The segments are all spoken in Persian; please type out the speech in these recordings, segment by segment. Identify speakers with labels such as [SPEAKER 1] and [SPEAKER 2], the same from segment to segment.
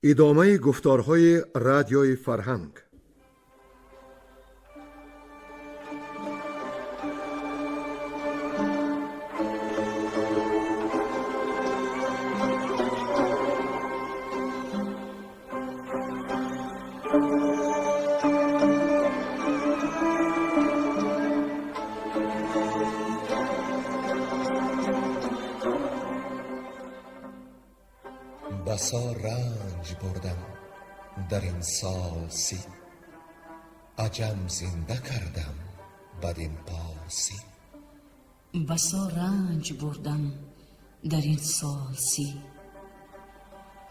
[SPEAKER 1] ادامه گفتارهای رادیوی فرهنگ.
[SPEAKER 2] بسا رنج بردم در این سال سی، عجم زنده کردم بدین پارسی.
[SPEAKER 3] بسا رنج بردم در این سال سی،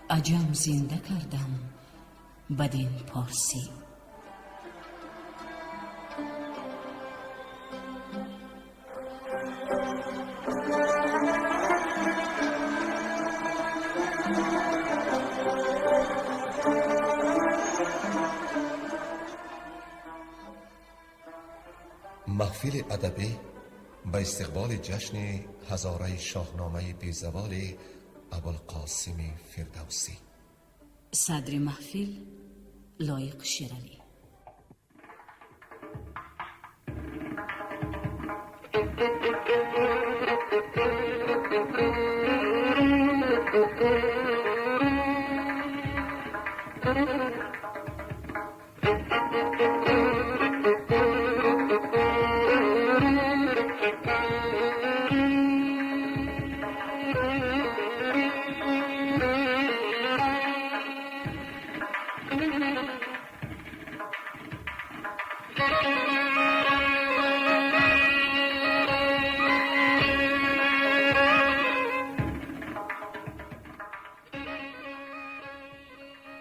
[SPEAKER 3] عجم زنده کردم بدین پارسی.
[SPEAKER 2] محفل ادبی به استقبال جشن هزاره شاهنامه بیزوال ابوالقاسم فردوسی.
[SPEAKER 3] صدر محفل لایق شیرالی.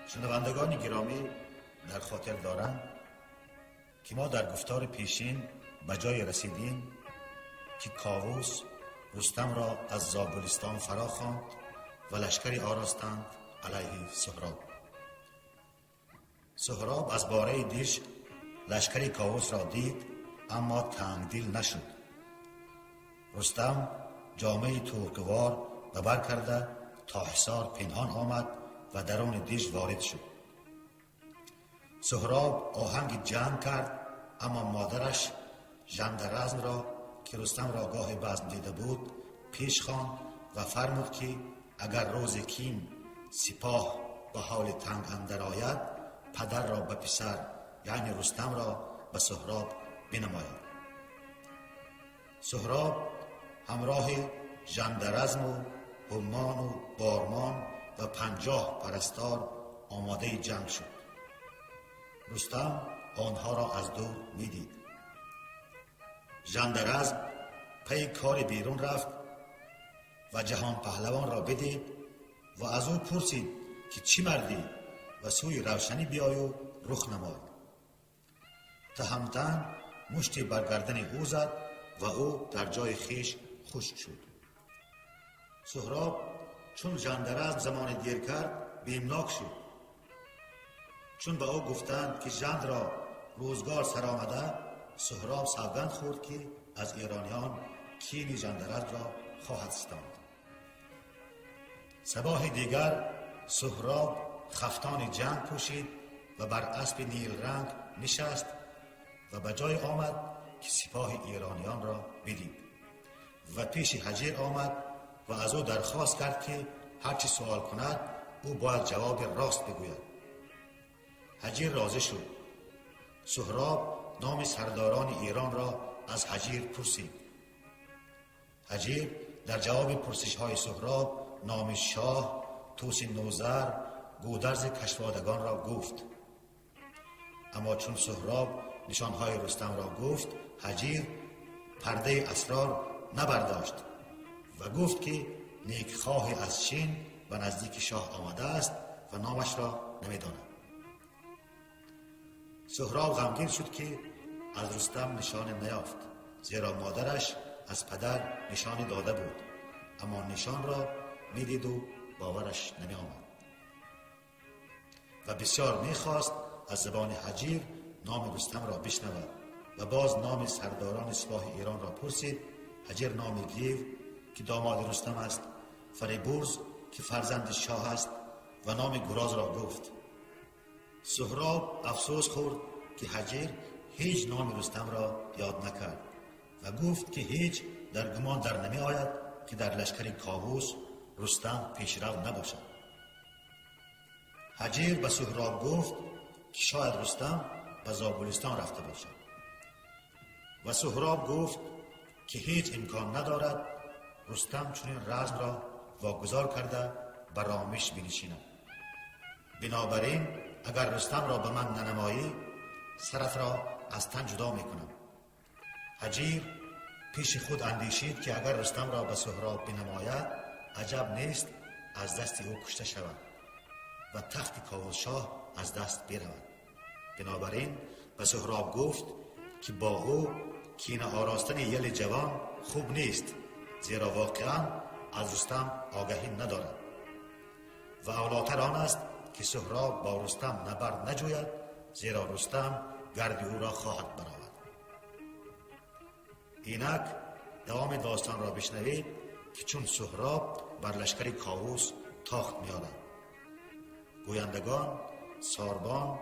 [SPEAKER 4] شنوندگان گرامی، در خاطر دارم که ما در گفتار پیشین به جای رسیدیم که کاووس رستم را از زابلستان فرا خواند و لشکری آراستند علیه سهراب. سهراب از باره دیش لشکری کاووس را دید، اما تنگدل نشد. رستم جامه ترکوار به بر کرده تا حصار پنهان آمد و درون دیش وارد شد. سهراب آهنگ جنگ کرد، اما مادرش ژندرزم را که رستم را گاه بزم دیده بود پیش خواند و فرمود که اگر روز کین سپاه به حال تنگ اندر آید، پدر را به پسر یعنی رستم را به سهراب بنماید. سهراب همراه ژندرزم و همان و بارمان و 50 پرستار آماده جنگ شد. رستم آنها را از دور میدید. ژندرزم پی کار بیرون رفت و جهان پهلوان را بدید و از او پرسید که چی مردی و سوی روشنی بیای و رخ نمای. تهمتن مشتی بر گردن او زد و او در جای خیش خشک شد. سهراب چون ژندرزم زمان دیر کرد بیمناک شد. چون به او گفتند که ژند را روزگار سر آمده، سهراب سوگند خورد که از ایرانیان کین ژندرزم را خواهد ستاند. صباح دیگر سهراب خفتان جنگ پوشید و بر اسب نیل رنگ نشست و به جای آمد که سپاه ایرانیان را بدید و پیش هجیر آمد و از او درخواست کرد که هرچی سوال کند او باید جواب راست بگوید. هجیر راضی شد. سهراب نام سرداران ایران را از هجیر پرسید. هجیر در جواب پرسش های سهراب نام شاه، طوس نوذر، گودرز کشوادگان را گفت. اما چون سهراب نشانهای رستم را گفت، هجیر پرده اسرار نبرداشت و گفت که نیکخواهی از چین و نزدیک شاه آمده است و نامش را نمیداند. سهراب غمگین شد که از رستم نشان نیافت، زیرا مادرش از پدر نشان داده بود، اما نشان را میدید و باورش نمی آمد و بسیار میخواست از زبان هجیر نام رستم را بشنود و باز نام سرداران سپاه ایران را پرسید. هجیر نام گیو که داماد رستم است، فریبرز که فرزند شاه است و نام گراز را گفت. سهراب افسوس خورد که هجیر هیچ نام رستم را یاد نکرد و گفت که هیچ در گمان در نمی آید که در لشکر کاووس رستم پیشرو نباشد. هجیر به سهراب گفت که شاید رستم به زابلستان رفته باشد و سهراب گفت که هیچ امکان ندارد رستم چنین رزم را واگذار کرده به رامش بنشیند. بنابراین اگر رستم را به من ننمایی سرت را از تن جدا میکنم. هجیر پیش خود اندیشید که اگر رستم را به سهراب بنماید عجب نیست از دست او کشته شود و تخت کاووس شاه از دست برود. بنابراین به سهراب گفت که با او کینه آراستن یل جوان خوب نیست، زیرا واقعا از رستم آگهی ندارد و اولاتر آن است که سهراب با رستم نبرد نجوید، زیرا رستم گرد او را خواهد برآورد. اینک دوام داستان را بشنوید که چون سهراب بر لشکر کاووس تاخت می‌آورد. گویندگان ساربان،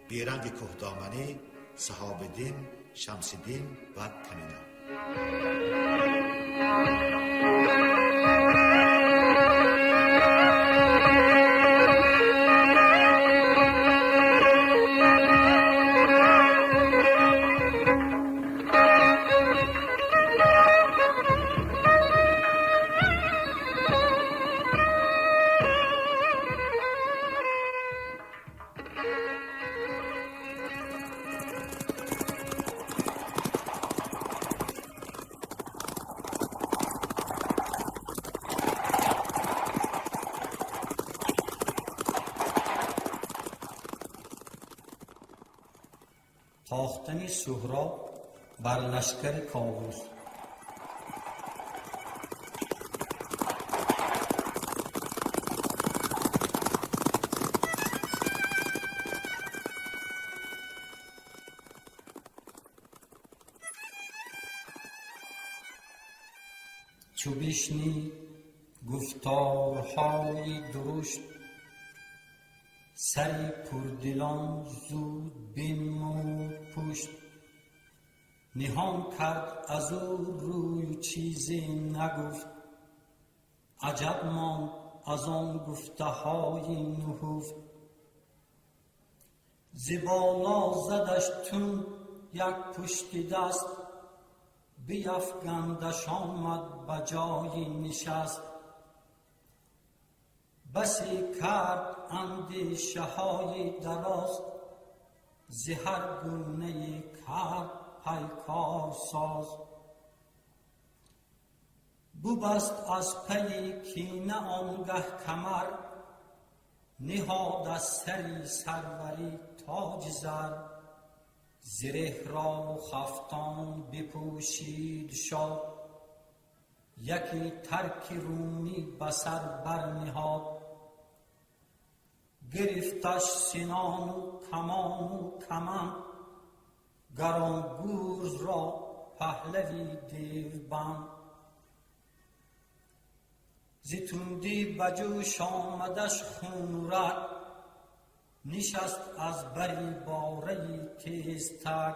[SPEAKER 4] بیرنگ کهدامنی، صحاب‌الدین، شمس‌الدین و کمینه.
[SPEAKER 5] تاختن سهراب بر لشکر کاووس. چو بشنید گفتارهای درشت، سری پردلان زود بنمود پشت. نهان کرد از او روی چیزی نگفت، عجب ماند از آن گفته های نهفت. ز بالا زدش تون یک پشت دست، بیفگندش آمد به جای نشست. بسی کرد اندیشه های دراز، ز هر گونه کرد پیکار ساز. ببست از پی کینه آنگه کمر، نهاد از سری سروری تاج زر. زره را خفتان بپوشید شاه، یکی ترک رومی بسر برنهاد. گرفتش سنان و کمان و کمند، گران گورز را پهلوی دیوبند. ز تندی به جوش آمدش خون رگ، نشست از بری باره تیزتر.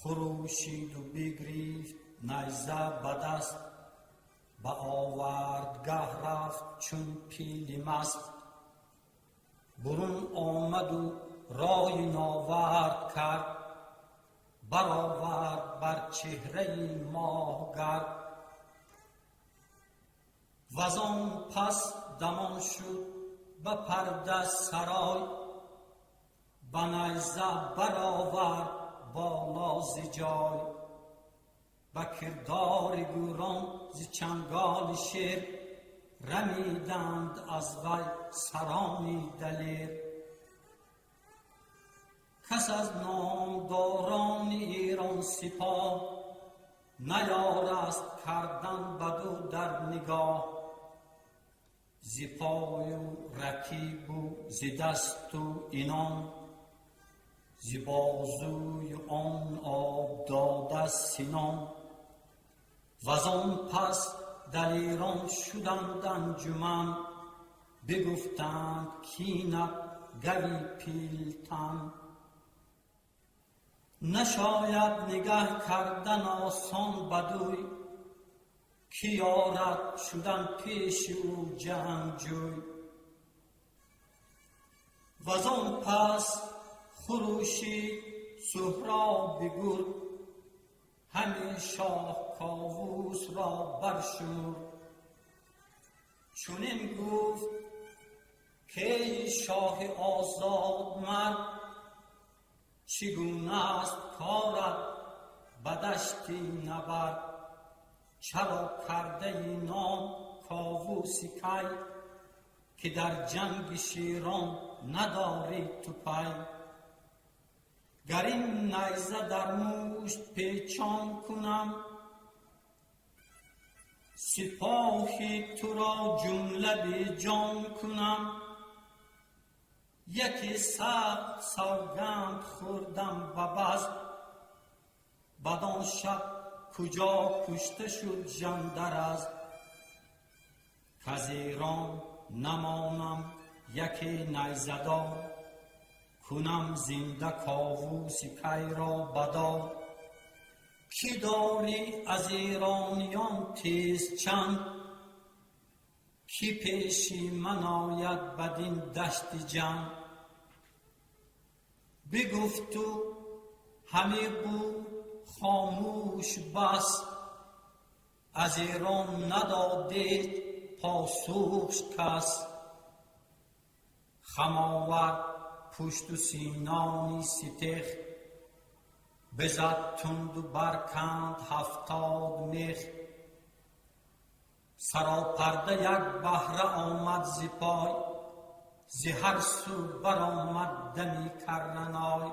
[SPEAKER 5] خروشید و بگریفت نیزه به دست، به آوردگه رفت چون پیل مست. برون آمد و رای ناورد کرد، برآورد بر چهره ماهگرد. وزان پس دمان شد به پرده سرای، به نیزه برآورد بالا ز جای. به کردار گوران ز چنگال شیر، رمیدند از وی سرانی دلیر. کس از نامداران ایران سپاه، نیارست کردن بدو در نگاه. ز پای و رکیب و ز دست و اینان، ز بازوی آن آب داده سنان. وزان پس دلیران شدند انجمن، بگفتند کینت گوی پیلتن. نشاید نگه کردن آسان بدوی، که یارد شدن پیش او جنگجوی. وزان پس خروشید سهراب گرد، همه شاه کاووس را برشمرد. چنین گفت که ای شاه آزاد مرد، چگونه است کارت به دشتی نبرد. چرا کرده ای نام کاووس کی، که در جنگ شیران نداری تو پی. گر این نیزه در مشت پیچان کنم، سپاهی تو را جمله بی جان کنم. یکی سخت سوگند خوردم به بزم، بدان شب کجا کشته شد ژندرز. کز ایران نمانم یکی نیزه دار، کنم زنده کاووس کی را بدار. کی داری از ایرانیان تیز چند، کی پیشی من آید بدین دشت جنگ. بگفت و همه بود خاموش بس، از ایران ندادید پاسخش کس. خم آورد پشت و سینانی ستیخ، بزد تند و برکند 70 میخ. سراپرده یک بهره آمد ز پای، ز هر سو برآمد دمی کرنای.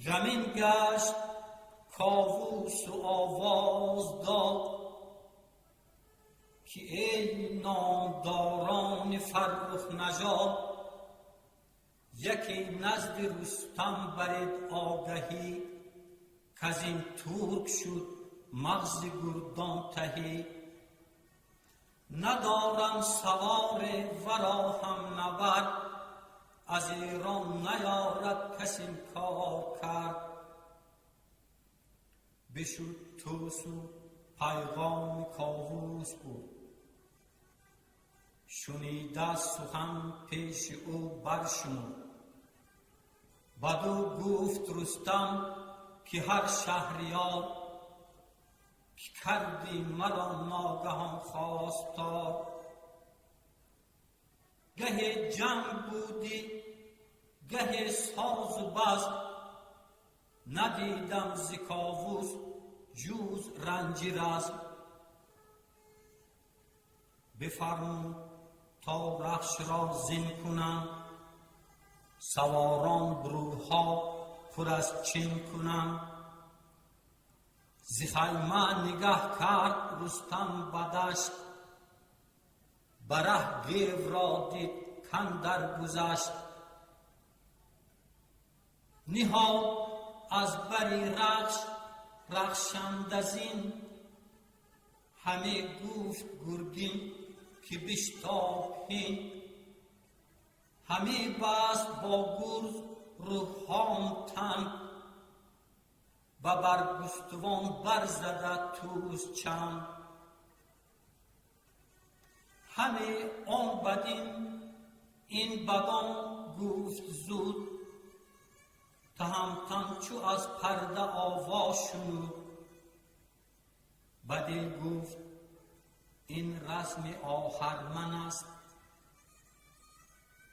[SPEAKER 5] غمین گشت کاووس و آواز داد، که ای نامداران فرخ نژاد. یکی نزد رستم برید آگهی، کز این ترک شد مغز گردان تهی. ندارم سوار ورا هم نبرد، از ایران نیارد کس این کار کرد. بشد طوس و پیغام کاووس بود، شنیده سخن پیش او برشمرد. بدو گفت رستم که هر شهریار، که کردی مرا ناگهان خواستار. گه جنگ بودی گه ساز و بزم، ندیدم ز کاووس جز رنج رزم. بفرمود تا رخش را زین کنم، سواران بروها پر از چین کنم. ز خیمه نگه کرد رستم به دشت، بره گیو را دید کاندر گذشت. نهاد از بری رخش رخشنده زین، همه گفت گرگین که بشتاب هین. همه بست با گرز روحان تن، و بر گستوان برزده توز چند. همه آن بدین این بدان گفت زود، تهمتن چو از پرده آواز شنود. بدی گفت این رسم آهرمن است،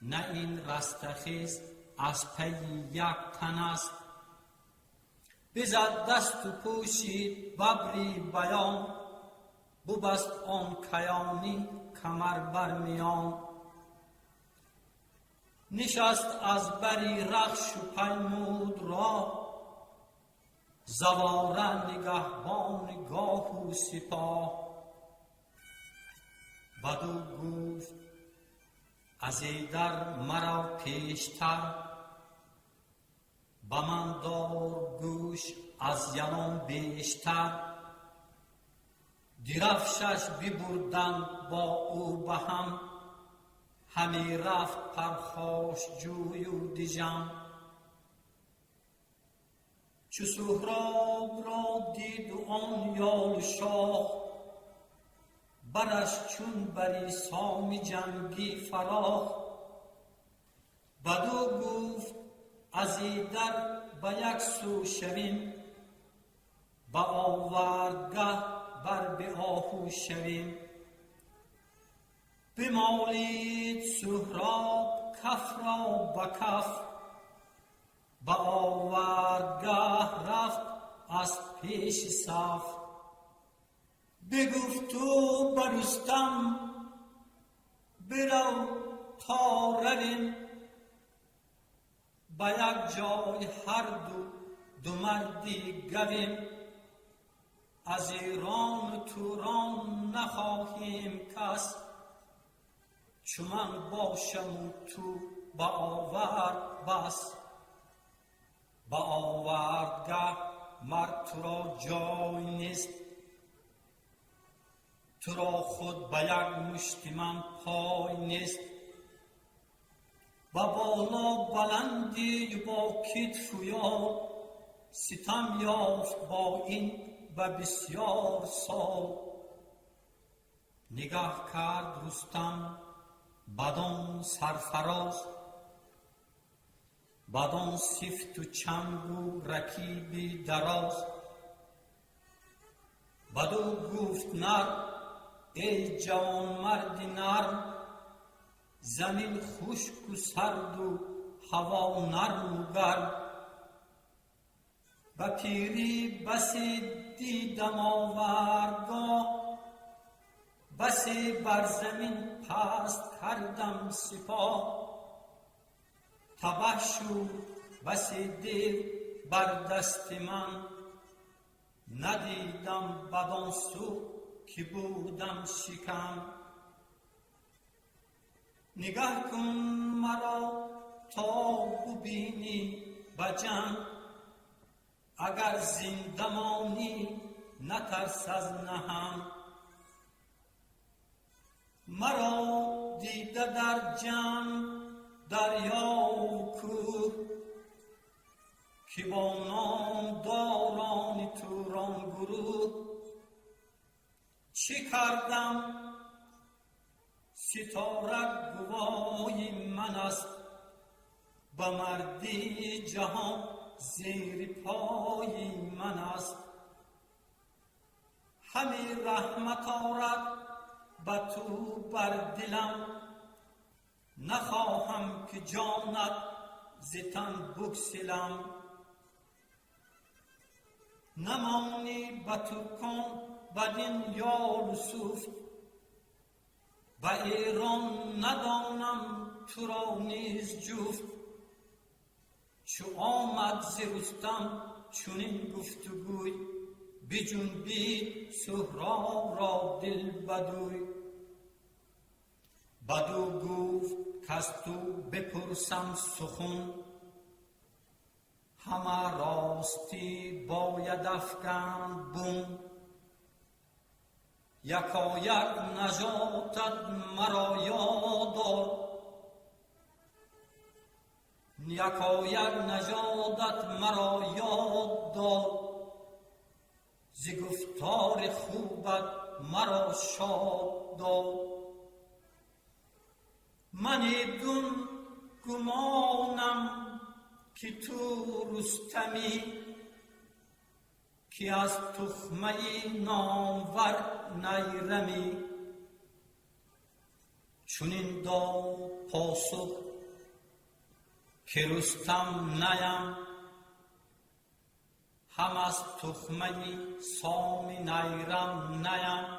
[SPEAKER 5] نه این رستخیز از پی یک تن است. بزد دست و پوشید ببری بیان، ببست آن کیانی کمر بر میان. نشست از بری رخش و پیمود را، زواره نگهبان گاه و سپاه. بدو گفت از ایدر مرا پیشتر، به من دار گوش از یلان بیشتر. درفشش ببردند با او به هم، همی رفت پرخاش جوی و دیژم. چو سهراب را دید و آن یال شاه، برش چون بری سام جنگی فراخ. بدو گفت از ایدر به یک سو شویم، به آوردگه بر به آهو شویم. بمالید سهراب کف را به کف، به آوردگه رفت از پیش صف. بگفت تو به رستم برو تا رویم، به یک جای هر دو مردی گویم. از ایران و توران نخواهیم کس، چو من باشم و تو به آورد بس. به آوردگه مرد تو را جای نیست، تو را خود به یک مشت من پای نیست. با بالا بلندی با کتف و یال، ستم یافت با این به بسیار سال. نگاه کرد رستم بدان سرفراز، بدان سفت و چنگ و رکیبی دراز. بدو گفت نر ای جوان مرد نرم، زمین خشک و سرد و هوا نرم و گرم. به پیری بسی دیدم آوردگاه، بسی بر زمین پست کردم سپاه. تبه شد بسی دیو بر دست من، ندیدم بدان سو که بودم شکم. نگاه کن مرا تا ببینی به جنگ، اگر زنده مانی نترس از نهنگ. مرا دیده در جنگ دریا و کوه، که با نام داران توران گروه. چه کردم ستاره گوای من است، به مردی جهان زیر پای من است. همی رحمت آرد به تو بر دلم، نخواهم که جانت ز تن بگسلم. نمانی به ترکان بدین یال و سوفت، به ایران ندانم تو را نیز جفت. چو آمد ز رستم چنین گفتگوی، بجنبید سهراب را دل بدوی. بدو گفت کز تو بپرسم سخن، همه راستی باید افکند بن. یکایک نژادت مرا یاد آر، یکایک نژادت مرا یاد دار. ز گفتار خوبت مرا شاد دار. من گمانم که تو رستمی، که از تخمه نامور نیرمی. چنین داد پاسخ که رستم نیم، هم از تخمه سام نیرم نیم.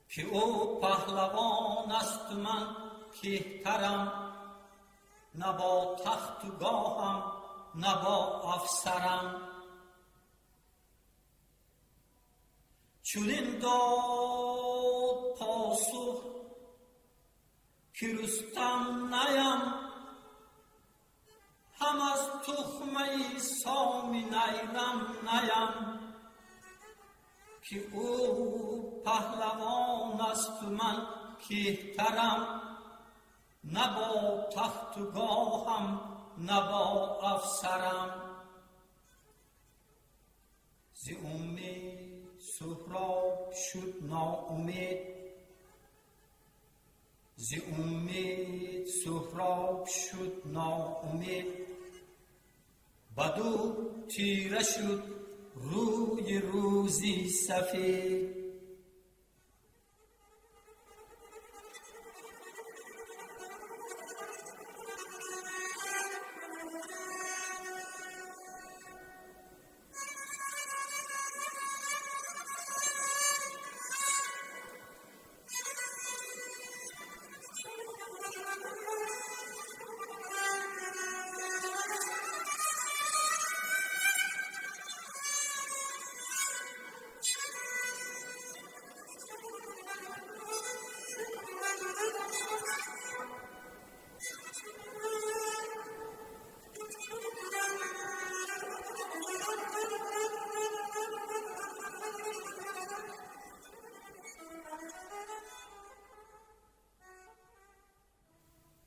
[SPEAKER 5] که او پهلوان است من کهترم، نه با تخت و گاهم نه با افسرم. چنین داد پاسخ که رستم نیم، هم از تخمه سام نیرم نیم. که او پهلوان است من کهترم، نه با تخت و گاهم نه با افسرم. ز امید سهراب شد ناامید، ز امید سهراب شد ناامید. بدو تیره شد روی روزی سفید.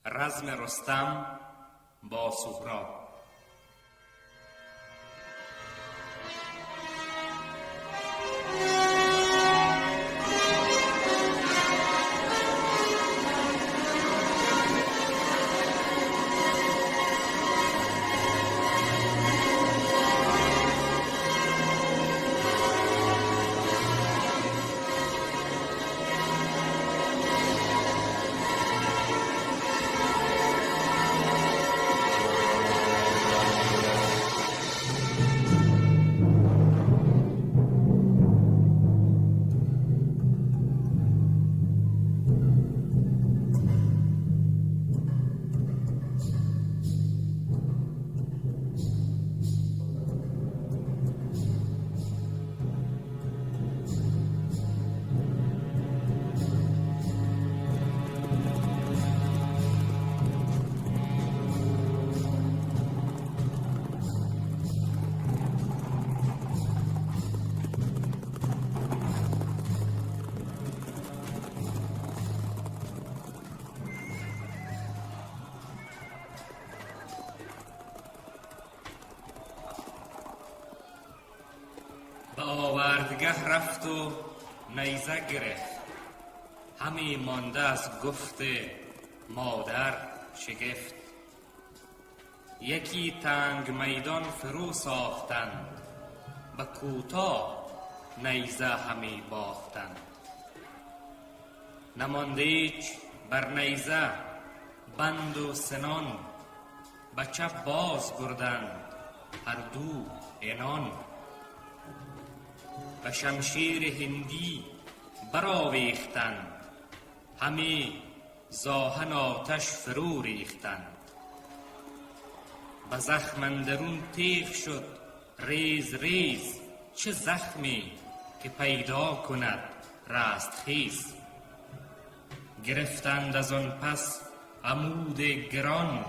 [SPEAKER 6] رزم رستم با سهراب. به آوردگه رفت و نیزه گرفت، همی مانده از گفت مادر شگفت. یکی تنگ میدان فرو ساختند، به کوتاه نیزه همی باختند. نمانده ایچ بر نیزه بند و سنان، به چپ باز بردند هر دو عنان. به شمشیر هندی برآویختند، همی زآهن آتش فرو ریختند. به زخم اندرون تیغ شد ریز ریز، چه زخمی که پیدا کند رستخیز. گرفتند از آن پس عمود گران،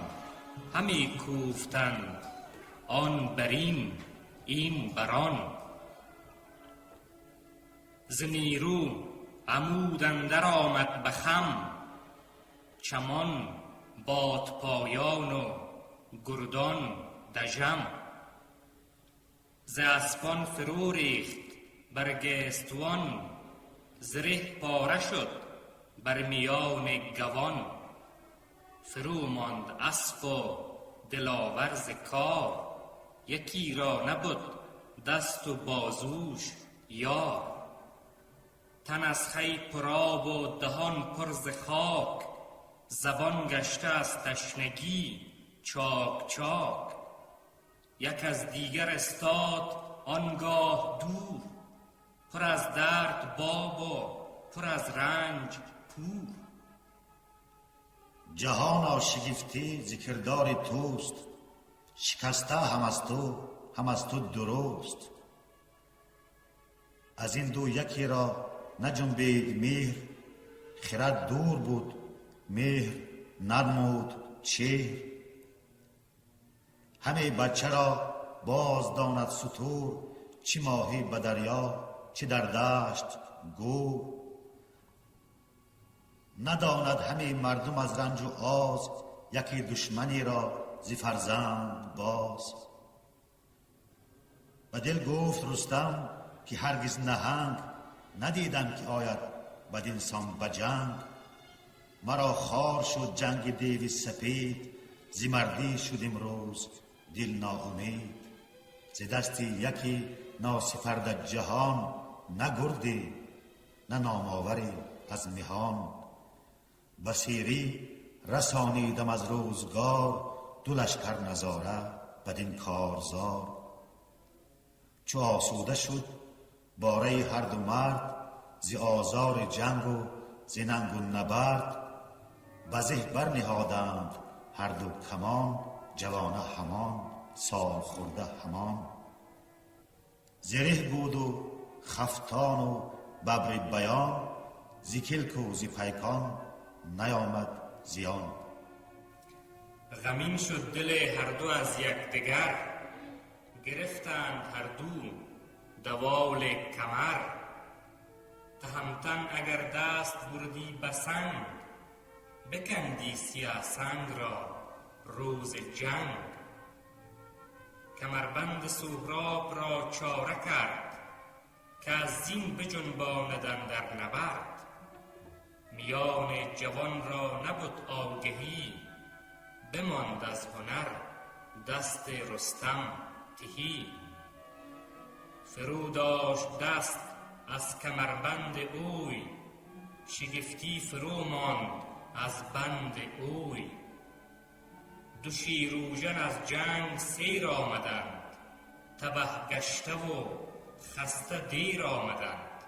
[SPEAKER 6] همی کوفتند آن برین این بران. ز نیرو عمود اندر آمد به خم، چمان بادپایان و گردان دژم. ز اسپان فرو ریخت برگستوان، زره پاره شد بر میان گوان. فرو ماند اسپ و دلاور ز کار، یکی را نبد دست و بازوش یار. تن از خی پرآب و دهان پر ز خاک، زبان گشته از تشنگی چاک چاک. یک از دیگر استاد آنگاه دور، پر از درد باب و پر از رنج کور.
[SPEAKER 4] جهانا شگفتی ز کردار توست، شکسته هم از تو درست. از این دو یکی را نجنبید مهر، خرد دور بود مهر نرمود چهر. همه بچه را باز داند ستور، چه ماهی به دریا چه در دشت گور. نداند همه مردم از رنج و آز، یکی دشمنی را ز فرزند باز. به دل گفت رستم که هرگز نهنگ، ندیدم که آید بدینسان به جنگ. مرا خوار شد جنگ دیو سپید، ز مردی شد امروز دل ناامید. ز دستی یکی ناسپرد جهان، نه گردی نه نامآوری از مهان. بسیری رسانیدم از روزگار، دو لشکر نظاره بدین کارزار. چو آسوده شد باره هر دو مرد، ز آزار جنگ و ز ننگ و نبرد. بزه برنهادند هر دو کمان، جوانه همان سال خورده همان. زره بود و خفتان و ببر بیان، ز کلک و ز پیکان نیامد زیان.
[SPEAKER 6] غمین شد دل هر دو از یکدیگر، گرفتند هر دو دوال کمر. تهمتن اگر دست بردی به سنگ، بکندی سیاه سنگ را روز جنگ. کمربند سهراب را چاره کرد، که از زین بجنباندند در نبرد. میان جوان را نبود آگهی، بماند از هنر دست رستم تهی. فرو داشت دست از کمربند اوی، شگفتی فرو ماند از بند اوی. دو شیروژن از جنگ سیر آمدند، تبه گشته و خسته دیر آمدند.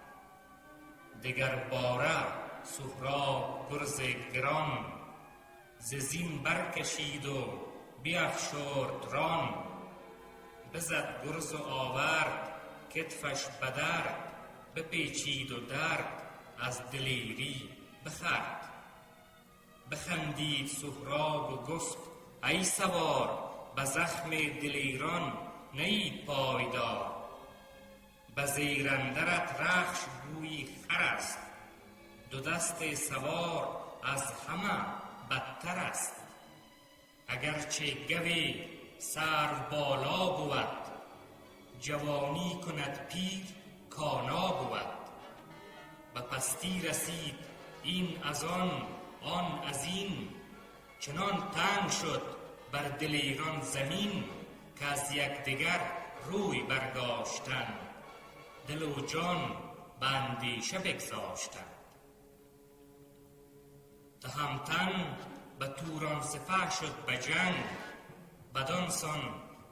[SPEAKER 6] دگر باره سهراب گرز گران، ز زین برکشید و بیفشرد ران. بزد گرز و آورد کتفش به درد، بپیچید و درد از دلیری بخورد. بخندید سهراب و گفت ای سوار، به زخم دلیران نیید پایدار. به زیر اندرت رخش گویی خر است، دو دست سوار از همه بدتر است. اگرچه گوی سرو بالا بود، جوانی کند پیر کانا بود. به پستی رسید این از آن از این، چنان تنگ شد بر دلیران زمین. که از یکدیگر روی برداشتند، دل و جان به اندیشه بگذاشتند. تهمتن به توران سپه شد به جنگ، بدانسان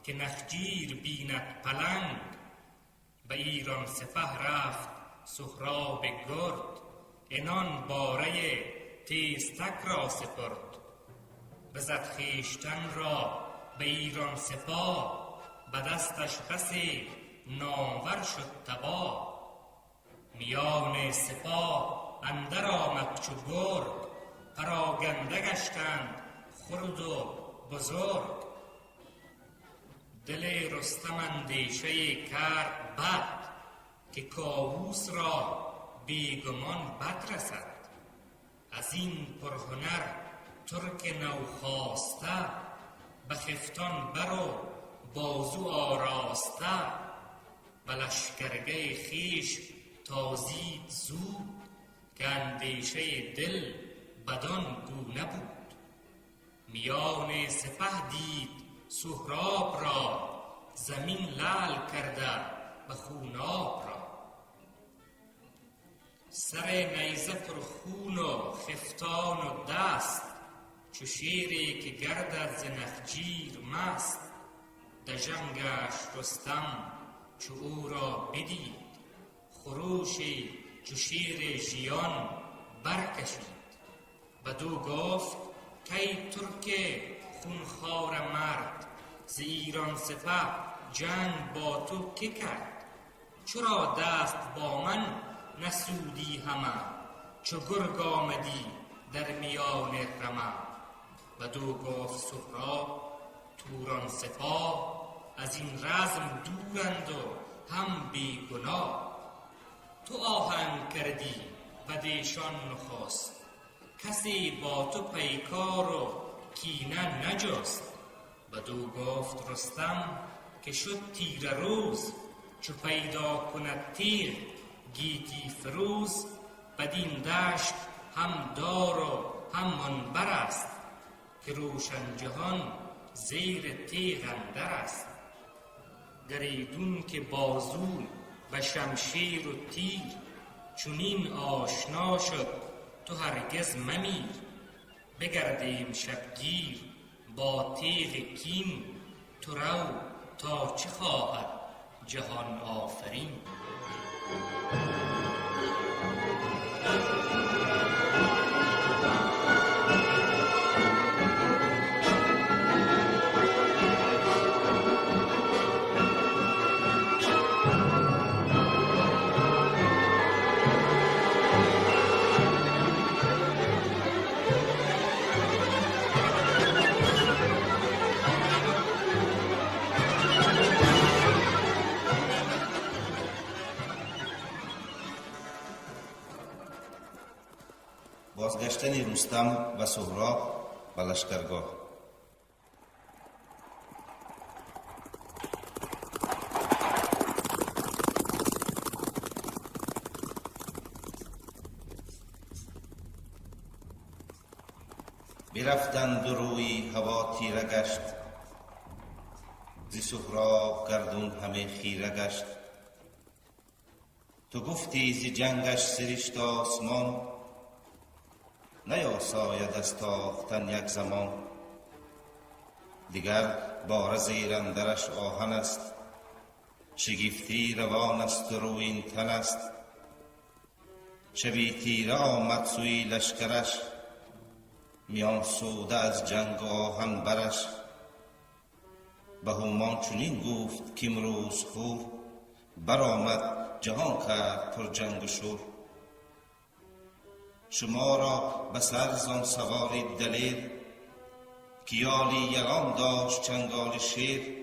[SPEAKER 6] که نخجیر بیند پلنگ. به ایران سپه رفت سهراب گرد، عنان باره تیزتک را سپرد. بزد خویشتن را به ایران سپاه، به دستش بسی نامور شد تباه. میان سپاه اندر آمد چو گرگ، پراگنده گشتند خرد و بزرگ. دل رستم اندیشه کرد بد، که کاووس را بیگمان بد رسد. از این پرهنر ترک نوخاسته، به خفتان برو بازو آراسته. به لشکرگه خویش تازید زود، که اندیشه دل بدان گونه بود. میان سپه دید سهراب را، زمین لعل کرده به خوناب را. سر نیزه پر خون و خفتان و دست، چو شیری که گردد ز نخجیر مست. دژم گشت رستم چو او را بدید، خروشی چو شیر ژیان برکشید. بدو گفت کای ترک خونخوار مرد، ز ایران سپه جنگ با تو که کرد؟ چرا دست با من نسودی همه، چو گرگ آمدی در میان رمه. بدو گفت سهراب توران سپاه، از این رزم دورند و هم بی گناه. تو آهنگ کردی بدیشان نخست، کسی با تو پیکار و کینه نجست. بدو گفت رستم که شد تیره روز، چو پیدا کند تیغ گیتی فروز. بدین دشت هم دار و هم منبر است، که روشن جهان زیر تیغ اندر است. گریدون که بازو و شمشیر و تیر، چونین آشنا شد تو هرگز ممیر. بگردیم شبگیر با تیغ کین، تو رو تا چه خواهد جهان آفرین.
[SPEAKER 7] بازگشتن رستم و سهراب به لشکرگاه. برفتند و روی هوا تیره گشت، ز سهراب گردون همه خیره گشت. تو گفتی ز جنگش سرشت آسمان، نیاساید از تاختن یک زمان. دیگر باره زیر اندرش آهن است، شگفتی روان است و رویین تن است. شبی تیره آمد سوی لشکرش، میان سوده از جنگ و آهن برش. به هومان چنین گفت که امروز خور، برآمد جهان کرد پر جنگ و شور. شما را به سر زان سواری دلیر، که یالی یلان داشت چنگال شیر.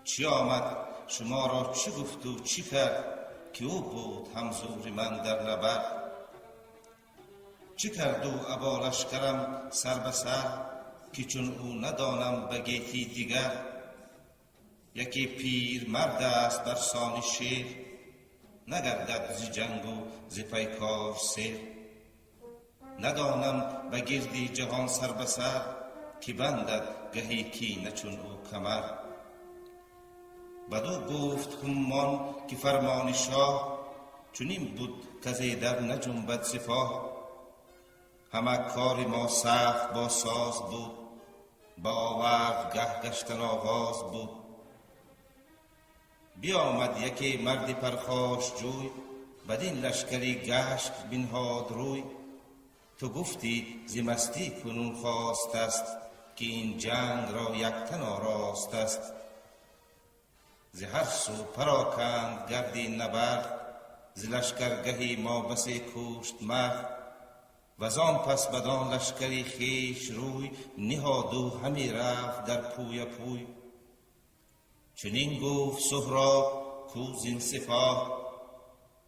[SPEAKER 7] چی آمد شما را چی گفت و چی کرد، که او بود همزور من در نبرد. چی کرد او ابا لشکرم سر به سر، که چون او ندانم به گیتی دیگر. یکی پیر مرد است بر سان شیر، نگردد ز جنگ و ز پیکار سیر. ندانم به گردی جهان سر به سر، که بندد گهی کینه چون او کمر. بدو گفت هومان که فرمان شاه، چنین بود کزی در نجنبد سپاه. همه کار ما سخت با ساز بود، با آورد گه گشتن آغاز بود. بیامد یکی مرد پرخاش جوی، بدین لشکری گشت بنهاد روی. تو گفتی ز مستی کنون خواست است، که این جنگ را یک تن آراست است. ز هر سو پراکند گردی نبرد، ز لشکرگهی ما بسی کشت مرد. وزان پس بدان لشکری خویش روی، نهاد و همی رفت در پوی پوی. چنین گفت سهراب کو زین سپاه،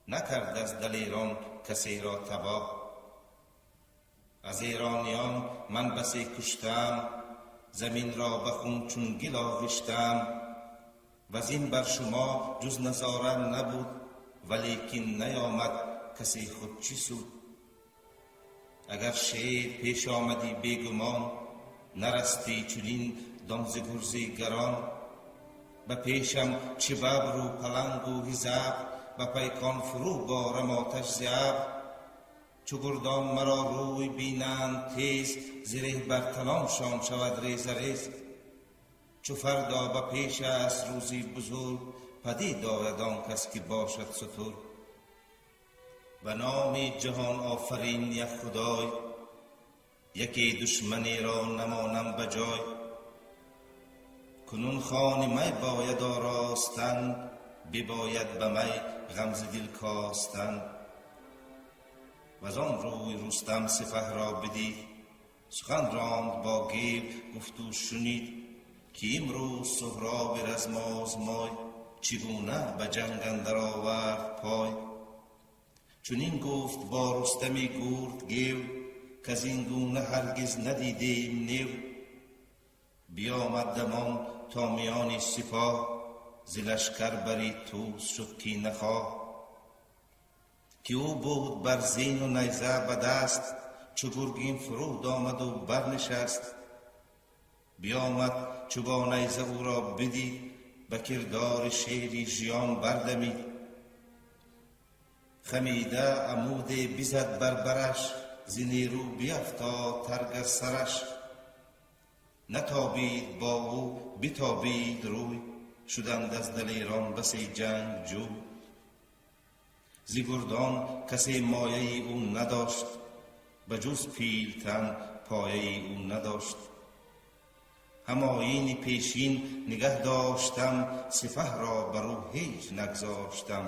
[SPEAKER 7] نکرد از دلیران کسی را تباه. از ایرانیان من بسی کشتم، زمین را به خون چون گل آغشتم. وزین بر شما جز نظاره نبود، ولیکن نیامد کسی خود چی سود. اگر شیر پیش آمدی بیگمان، نرستی چنین دم ز گرزی گران. به پیشم چه ببر و پلنگ و هزار، به پیکان فرو بارم آتش ز ابر. چو گردان مرا روی بینند تیز، زره بر تنامشان شود ریز ریز. چو فردا به پیش است روزی بزرگ، پدید آید آن کس که باشد سترگ. به نام جهان آفرین یک خدای، یکی دشمنی را نمانم بجای. کنون خان می باید آراستن، بباید به می غم ز دل کاستن. وزان روی رستم سپه را بدید، سخن راند با گیو گفت و شنید. که امروز سهراب رزم آزمای، چگونه به جنگ اندر آورد پای. چنین گفت با رستمی گرد گیو، که از این گونه هرگز ندیدیم نیو. بیامد دمان تا میان سپاه، ز لشکر بری توس شد کینه خواه. که او بود بر زین و نیزه به دست، چو گرگین فرود آمد و برنشست. بیامد چو با نیزه او را بدید، به کردار شیری ژیان بردمید. خمیده عمود بزد بر برش، ز نیرو بیفتاد ترگ از سرش. نتابید با او بتابید روی، شدند از دل ایران بسی جنگ جوی. ز گردان کسی مایه او نداشت، به جز پیلتن پایه او نداشت. همایون پیشین نگه داشتم، سپه را بر او هیچ نگذاشتم.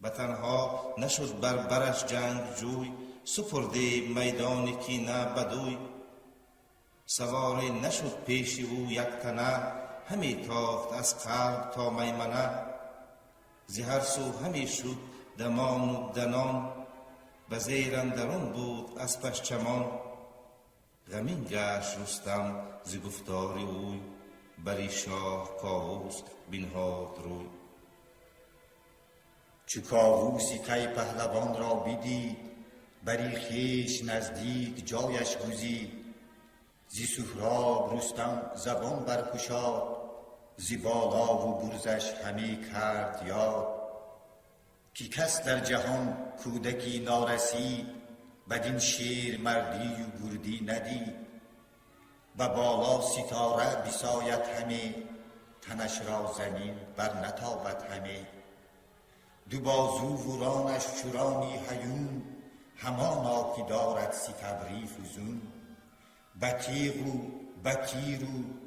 [SPEAKER 7] به تنها نشد بر برش جنگ جوی، سپرده میدان کینه بدوی. سوار نشد پیش او یک تنه، همی تاخت از قلب تا میمنه. ز هر سو همی شد دمان و دنان، به زیر اندرون بود اسپش چمان. غمین گشت رستم ز گفتار اوی، بری شاه کاووس بنهاد روی.
[SPEAKER 8] چو کاووسی کی پهلوان را بدید، بری خویش نزدیک جایش گزید. ز سهراب رستم زبان برگشاد، ز بالا و برزش همی کرد یاد. که کس در جهان کودکی نارسید، بدین شیر مردی و گردی ندید. به بالا ستاره بساید همه، تنش را زمین بر نتابد همه. دو بازو و رانش چرانی هیون، همانا که دارد ستبری فزون. به تیغ و به تیر و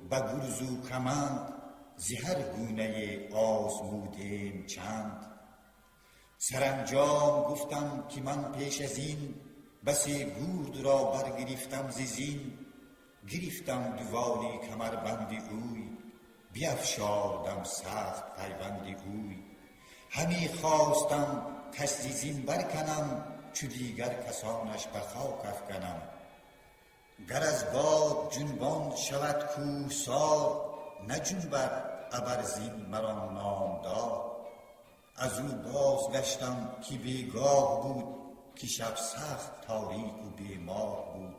[SPEAKER 8] به گرز و کمند، ز هر گونه آزمودیم چند. سرانجام گفتم که من پیش از این، بسی گرد را برگرفتم ز زین. گرفتم دوالی کمربند اوی، بیفشاردم سخت پیوند اوی. همی خواستم کش ز زین برکنم، چو دیگر کسانش به خاک افکنم. گر از باد جنبان شود کوهسار، نجنبد ابر زین مرا نامدار. از او بازگشتم که بیگاه بود، که شب سخت تاریک و بیماه بود.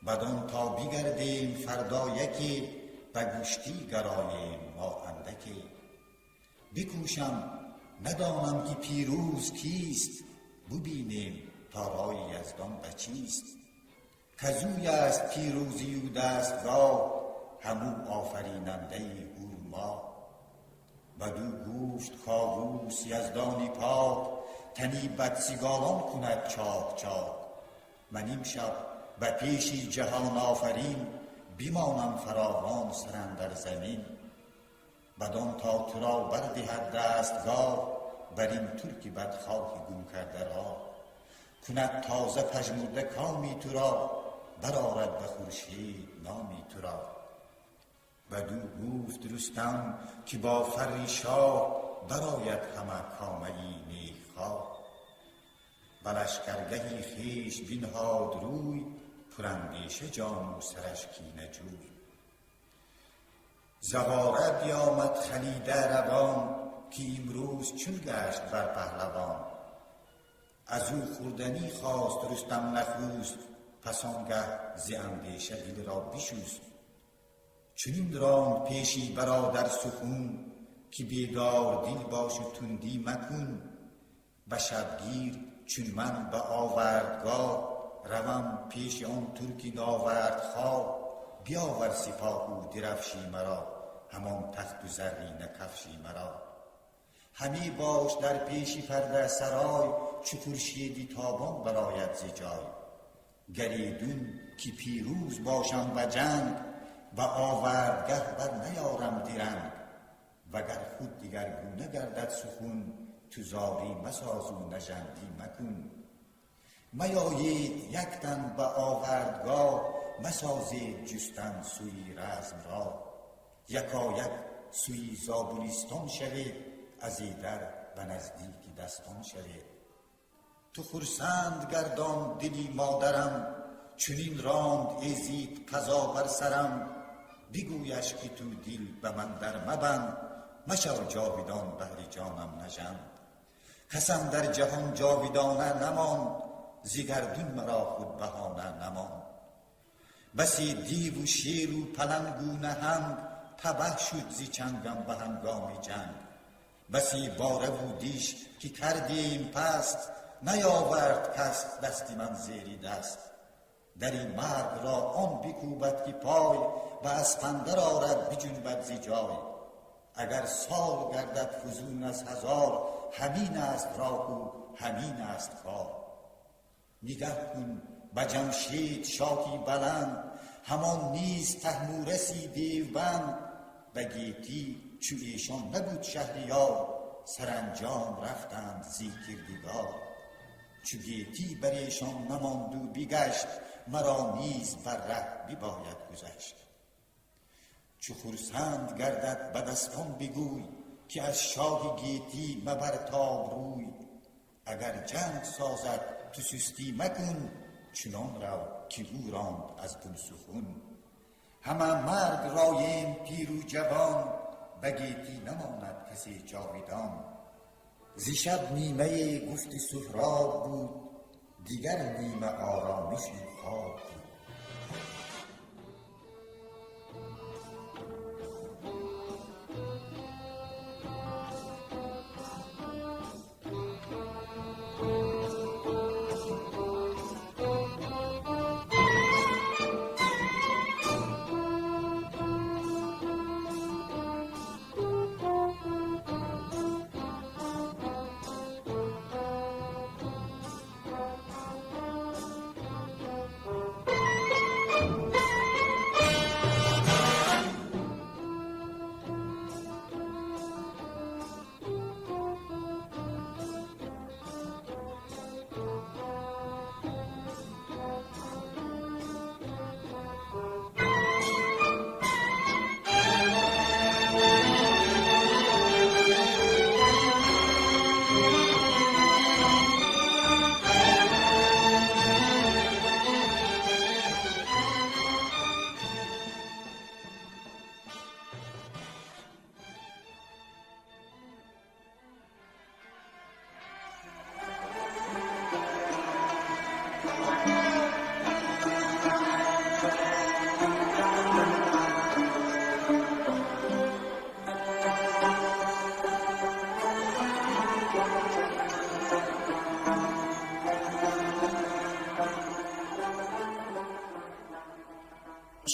[SPEAKER 8] بدان تا بگردیم فردا یکی، به گشتی گراییم ما اندکی. بکوشم ندانم که پیروز کیست، ببینیم تا رای یزدان به چیست. کزوی است پیروزی و دستگاه، همو آفریننده هورما. بدو گفت کاووس یزدانی پاک، تنی بدسگالان کند چاک چاک. من امشب به پیش جهان آفرین، بمانم فراوان سر اندر زمین. بدان تا تو را بردهد دستگاه، بر این ترک بدخواه گم کرده را. کند تازه پژمرده کامی تو را، برآرد به خورشید نامی تو را. بدو گفت رستم که با فر شاه، برآید همه کامه نیکخواه. به لشکرگه خویش بنهاد روی، پراندیشه جان و سرش کینه جوی. زواره بیامد خلیده روان، که امروز چون گشت بر پهلوان. از او خوردنی خواست رستم نخست، پس آنگه ز اندیشه دل را بشست. چنین راند پیشی برادر سخون، که بیدار دل باش و تندی مکن. به شبگیر چون من به آوردگاه، روم پیش آن ترک ناوردخواه. بیاور سپاه و درفشی مرا، همان تخت و زرینه کفشی مرا. همی باش در پیش پرده سرای، چو خورشیدی تابان برآید ز جای. گریدون که پیروز باشم به جنگ، به آوردگه بر نیارم درنگ. وگر خود دگرگونه گردد سخن، تو زاری مساز و نژندی مکن. میایید یک تن به آوردگاه، مسازید جستن سوی رزم را. یکایک سوی زابلستان شوید، از ایدر به نزدیک دستان شوید. تو خرسند گردان دلی مادرم، چنین راند ایزید قضا بر سرم. بگویش که تو دل به من در مبند، مشو جاویدان بهر جانم نژند. کسم در جهان جاویدانه نماند، زگردون مرا خود بهانه نماند. بسی دیو و شیر و پلنگ و نهنگ، تبه شد زی چنگم به هنگام جنگ. بسی باره و دیش که کردیم پست، نیاورد کس دستی من زیری دست. در این مرگ را آن بکوبد که پای، به اسپندر آرد بجنبد زی جای. اگر سال گردد فزون از هزار، همین است راه و همین است کار. نگه کن به جمشید شاهی بلند، همان نیز تحمورسی دیوبند. به گیتی چو ایشان نبود شهریار، سرانجام رفتند زی کردگار. چو گیتی بر ایشان نماند و بگشت، مرا نیز بر ره بباید گذشت. چو خرسند گردد به دستان بگوی، که از شاه گیتی مبرتاب روی. اگر جنگ سازد تو سستی مکن، چنان رو که او راند از بوسخن. همه مرگ رایم پیر و جوان، به گیتی نماند کسی جاویدان. زی شب نیمه گفت سهراب بود، دیگر نیمه آرامش و خواب بود.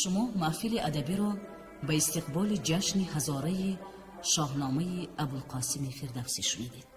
[SPEAKER 3] شما محفل ادبی را به استقبال جشن هزاره شاهنامه ابوالقاسم فردوسی شنیدید.